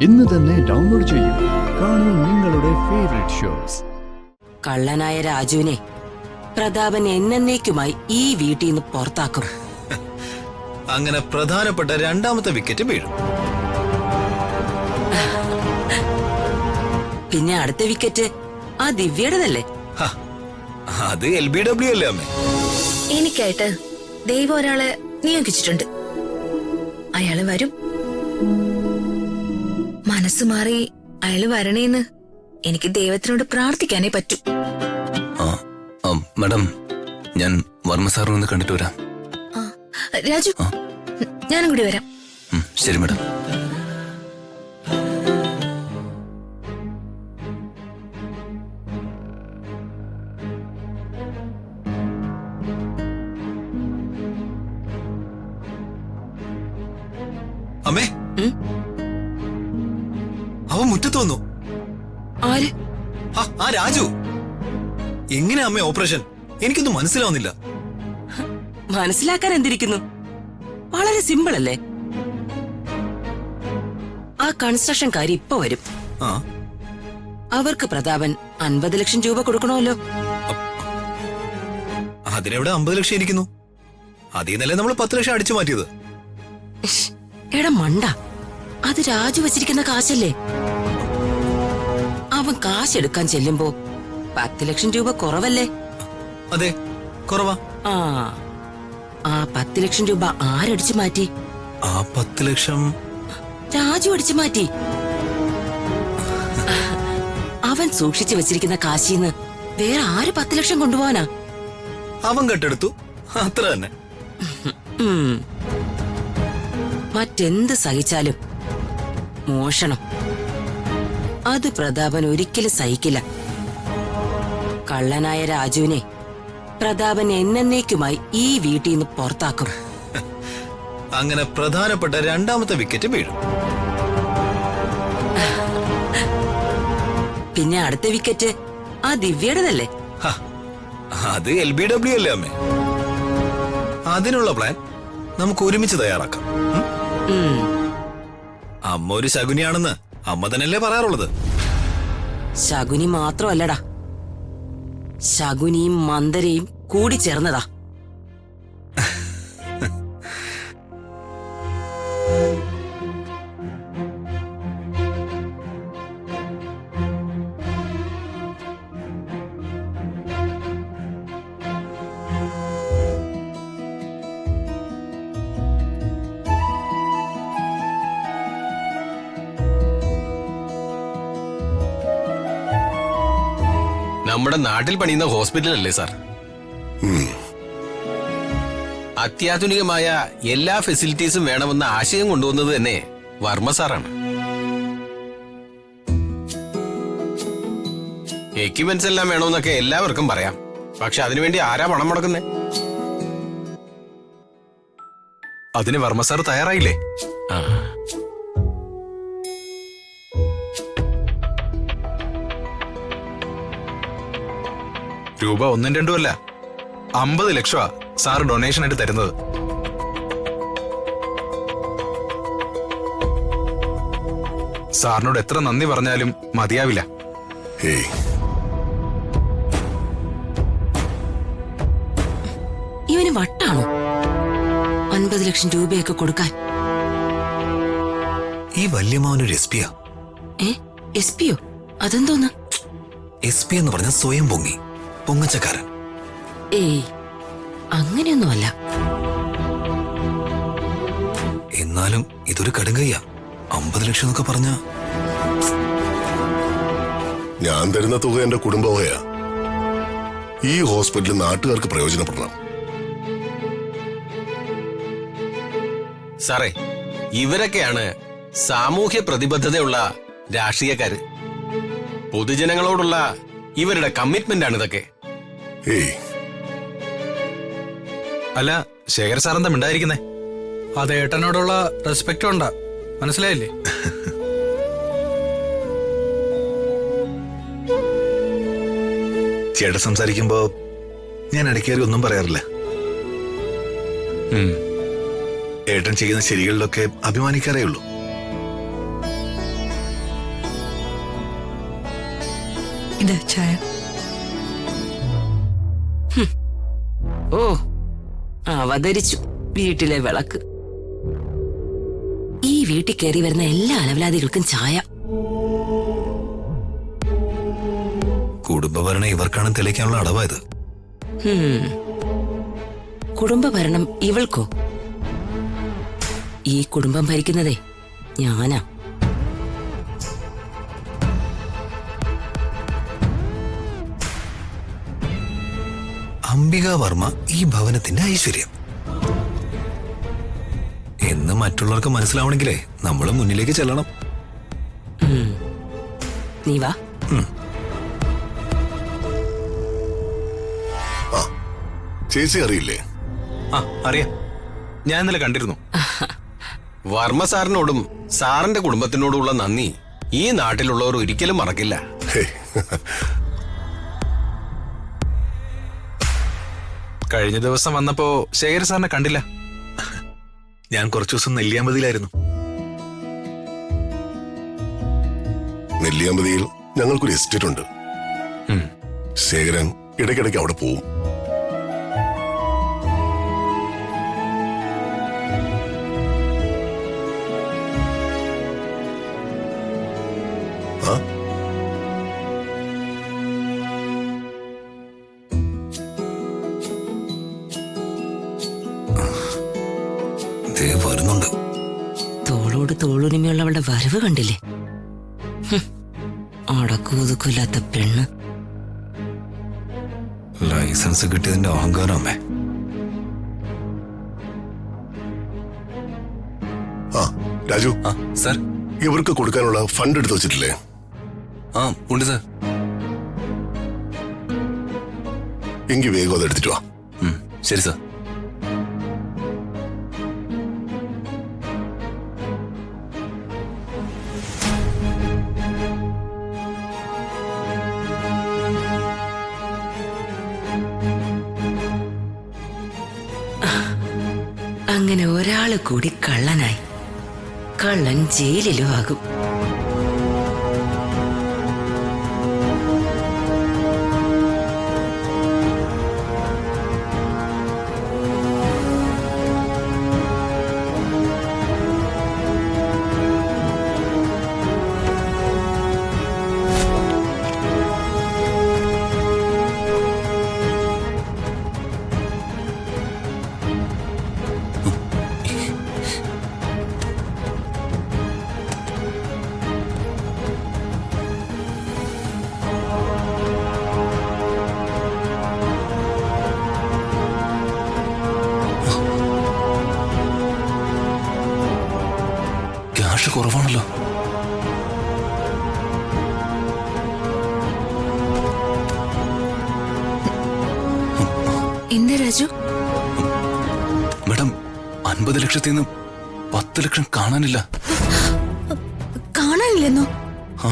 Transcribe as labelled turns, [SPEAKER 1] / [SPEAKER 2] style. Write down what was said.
[SPEAKER 1] ഇന്ന് തന്നെ ഡൗൺലോഡ് ചെയ്യൂ. കാണൂ നിങ്ങളുടെ ഫേവറേറ്റ് ഷോസ്.
[SPEAKER 2] കള്ളനായ രാജുവിനെ പ്രതാപൻ എന്നേക്കുമായി ഈ വീട്ടിൽ നിന്ന് പുറത്താക്കും.
[SPEAKER 3] അങ്ങനെ പ്രധാനപ്പെട്ട രണ്ടാമത്തെ വിക്കറ്റ് വീഴും.
[SPEAKER 2] പിന്നെ അടുത്ത വിക്കറ്റ് ആ ദിവ്യയുടേതല്ലേ?
[SPEAKER 3] അത് LBW അല്ലേ അമ്മേ?
[SPEAKER 4] എനിക്കായിട്ട് ദൈവം ഒരാളെ നിയോഗിച്ചിട്ടുണ്ട്. അയാള് വരും. മനസ്സ് മാറി അയാള് വരണേന്ന് എനിക്ക് ദൈവത്തിനോട് പ്രാർത്ഥിക്കാനേ പറ്റൂ.
[SPEAKER 3] മാഡം, ഞാൻ വർമ്മ സാറിനൊന്ന് കണ്ടിട്ട് വരാം.
[SPEAKER 4] രാജു, ഞാനും കൂടി വരാം.
[SPEAKER 3] ശരി മാഡം. അമ്മേ, അവൻ മുറ്റത്ത് വന്നു.
[SPEAKER 2] ആര്?
[SPEAKER 3] ആ രാജു. എങ്ങനെ അമ്മേ ഓപ്പറേഷൻ? എനിക്കൊന്നും മനസ്സിലാവുന്നില്ല.
[SPEAKER 2] മനസ്സിലാക്കാൻ എന്തിരിക്കുന്നു? വളരെ സിമ്പിൾ അല്ലേ? ആ കൺസ്ട്രക്ഷൻകാരി ഇപ്പൊ വരും. അവർക്ക് പ്രതാപൻ 50 ലക്ഷം രൂപ കൊടുക്കണമല്ലോ.
[SPEAKER 3] അതിനെവിടെ 50 ലക്ഷം ഇരിക്കുന്നു? അതീന്നല്ലേ നമ്മൾ 10 ലക്ഷം അടിച്ചു മാറ്റിയത്.
[SPEAKER 2] എടാ മണ്ട, അത് രാജു വച്ചിരിക്കുന്ന കാശല്ലേ? അവൻ കാശെടുക്കാൻ ചെല്ലുമ്പോ 10 ലക്ഷം രൂപ കുറവല്ലേ?
[SPEAKER 3] അതെ, കുറവാ.
[SPEAKER 2] ആ 10 ലക്ഷം രൂപ ആരടിച്ചു മാറ്റി?
[SPEAKER 3] ആ 10 ലക്ഷം
[SPEAKER 2] രാജു അടിച്ചു മാറ്റി. അവൻ സൂക്ഷിച്ചു വെച്ചിരിക്കുന്ന കാശിന്ന് വേറെ ആര് 10 ലക്ഷം കൊണ്ടുപോവാനാ?
[SPEAKER 3] അവൻ കെട്ടെടുത്തു, അത്ര തന്നെ.
[SPEAKER 2] മറ്റെന്ത് സഹിച്ചാലും മോഷണം അത് പ്രതാപൻ ഒരിക്കലും സഹിക്കില്ല. കള്ളനായ രാജുവിനെ പ്രതാപൻ എന്നേക്കുമായി ഈ വീട്ടിൽ നിന്ന് പുറത്താക്കും.
[SPEAKER 3] അങ്ങനെ പ്രധാനപ്പെട്ട രണ്ടാമത്തെ വിക്കറ്റ് വീഴും.
[SPEAKER 2] പിന്നെ അടുത്ത വിക്കറ്റ് ആ ദിവ്യയുടേതല്ലേ?
[SPEAKER 3] അത് LBW അല്ലേ അമ്മേ? അതിനുള്ള പ്ലാൻ നമുക്ക് ഒരുമിച്ച് തയ്യാറാക്കാം. അമ്മ ഒരു ശകുനിയാണെന്ന് അമ്മ തന്നെയല്ലേ പറയാറുള്ളത്?
[SPEAKER 2] ശകുനി മാത്രമല്ലടാ, ശകുനിയും മന്ദരയും കൂടി ചേർന്നതാ.
[SPEAKER 5] നമ്മുടെ നാട്ടിൽ പണിയുന്ന ഹോസ്പിറ്റൽ അല്ലേ സാർ? അത്യാധുനികമായ എല്ലാ ഫെസിലിറ്റീസും വേണമെന്ന ആശയം കൊണ്ടുവന്നത് തന്നെ വർമ്മ സാറാണ്. എക്യുപ്മെന്റ്സ് എല്ലാം വേണമെന്നൊക്കെ എല്ലാവർക്കും പറയാം. പക്ഷെ അതിനുവേണ്ടി ആരാ പണം മുടക്കുന്നേ?
[SPEAKER 6] അതിന് വർമ്മ സാർ തയ്യാറായില്ലേ? രൂപ 1ഉം 2ഉം അല്ല, 50 ലക്ഷമാ സാർ ഡൊണേഷൻ ആയിട്ട് തരുന്നത്. സാറിനോട് എത്ര നന്ദി പറഞ്ഞാലും മതിയാവില്ല.
[SPEAKER 2] ഇവന് വട്ടാണോ 50 ലക്ഷം രൂപയൊക്കെ കൊടുക്കാൻ?
[SPEAKER 3] ഈ വല്യമാവനൊരു SP യാ.
[SPEAKER 2] SP യോ? അതെന്തോന്ന്?
[SPEAKER 3] SP എന്ന് പറഞ്ഞ സ്വയം പൊങ്ങച്ചക്കാരൻ.
[SPEAKER 2] ഏയ്, അങ്ങനെയൊന്നുമല്ല.
[SPEAKER 3] എന്നാലും ഇതൊരു കടുങ്കയ്യ. 50 ലക്ഷം എന്നൊക്കെ പറഞ്ഞ
[SPEAKER 7] ഞാൻ തരുന്ന തുക എന്റെ കുടുംബവകയാ. ഈ ഹോസ്പിറ്റൽ നാട്ടുകാർക്ക് പ്രയോജനപ്പെടണം.
[SPEAKER 5] സാറേ, ഇവരൊക്കെയാണ് സാമൂഹ്യ പ്രതിബദ്ധതയുള്ള രാഷ്ട്രീയക്കാര്. പൊതുജനങ്ങളോടുള്ള ഇവരുടെ കമ്മിറ്റ്മെന്റ് ആണ് ഇതൊക്കെ.
[SPEAKER 6] അല്ല, ശേഖർ സാർ എന്താ മിണ്ടായിരിക്കുന്നേ?
[SPEAKER 8] അത് ഏട്ടനോടുള്ള റെസ്പെക്ട് ഉണ്ടാ, മനസ്സിലായില്ലേ?
[SPEAKER 6] ചേട്ടൻ സംസാരിക്കുമ്പോ ഞാൻ ഇടയ്ക്കേറി ഒന്നും പറയാറില്ല. ഏട്ടൻ ചെയ്യുന്ന ശരികളിലൊക്കെ അഭിമാനിക്കാറേ ഉള്ളൂ.
[SPEAKER 4] ഇത് ചായ.
[SPEAKER 2] ഓ അവതരിച്ചു വീട്ടിലെ വിളക്ക്. ഈ വീട്ടിൽ കയറി വരുന്ന എല്ലാ അലവലാദികൾക്കും ചായ.
[SPEAKER 3] കുടുംബഭരണം ഇവർക്കാണ് തെളിയിക്കാനുള്ള അടവായത്.
[SPEAKER 2] കുടുംബഭരണം ഇവൾക്കോ? ഈ കുടുംബം ഭരിക്കുന്നതേ ഞാനാ.
[SPEAKER 3] അംബിക വർമ്മ ഈ ഭവനത്തിന്റെ ഐശ്വര്യം എന്ന് മറ്റുള്ളവർക്ക് മനസ്സിലാവണമെങ്കിലേ നമ്മൾ മുന്നിലേക്ക് ചെല്ലണം.
[SPEAKER 2] നീ വാ.
[SPEAKER 7] ചേച്ചി അറിയില്ലേ?
[SPEAKER 6] ആ അറിയാം, ഞാൻ ഇന്നലെ കണ്ടിരുന്നു.
[SPEAKER 5] വർമ്മ സാറിനോടും സാറിന്റെ കുടുംബത്തിനോടുമുള്ള നന്ദി ഈ നാട്ടിലുള്ളവർ ഒരിക്കലും മറക്കില്ല.
[SPEAKER 7] ഹേയ്,
[SPEAKER 6] കഴിഞ്ഞ ദിവസം വന്നപ്പോ ശേഖര സാറിനെ കണ്ടില്ല.
[SPEAKER 3] ഞാൻ കുറച്ചു ദിവസം നെല്ലിയാമ്പതിയിലായിരുന്നു.
[SPEAKER 7] നെല്ലിയാമ്പതിയിൽ ഞങ്ങൾക്കൊരു എസ്റ്റേറ്റ് ഉണ്ട്. ശേഖരൻ ഇടയ്ക്കിടയ്ക്ക് അവിടെ പോവും. ആ,
[SPEAKER 3] ദേ വരുന്നുണ്ട്.
[SPEAKER 2] തോളോട് തോളുനിമയുള്ളവളുടെ വരവ് കണ്ടില്ലേ? അടക്കുതുക്കില്ലാത്ത പെണ്ണ്.
[SPEAKER 3] ലൈസൻസ് കിട്ടിയതിന്റെ അഹങ്കാരം അമ്മേ.
[SPEAKER 7] ആ രാജു,
[SPEAKER 3] ആ സാർ.
[SPEAKER 7] ഇവർക്ക് കൊടുക്കാനുള്ള ഫണ്ട് എടുത്ത് വെച്ചിട്ടില്ലേ?
[SPEAKER 3] ആ ഉണ്ട് സാർ.
[SPEAKER 7] എങ്കിൽ വേഗം അത് എടുത്തിട്ട് വാ.
[SPEAKER 3] ശരി സാർ.
[SPEAKER 2] അങ്ങനെ ഒരാള് കൂടി കള്ളനായി. കള്ളൻ ജയിലിലും ആകും.
[SPEAKER 3] ക്യാഷ് കുറവാണല്ലോ.
[SPEAKER 4] എന്താ രാജു?
[SPEAKER 3] മാഡം, 50 ലക്ഷത്തിൽ നിന്ന് 10 ലക്ഷം കാണാനില്ല.
[SPEAKER 4] കാണാനില്ലെന്നോ?
[SPEAKER 3] ആ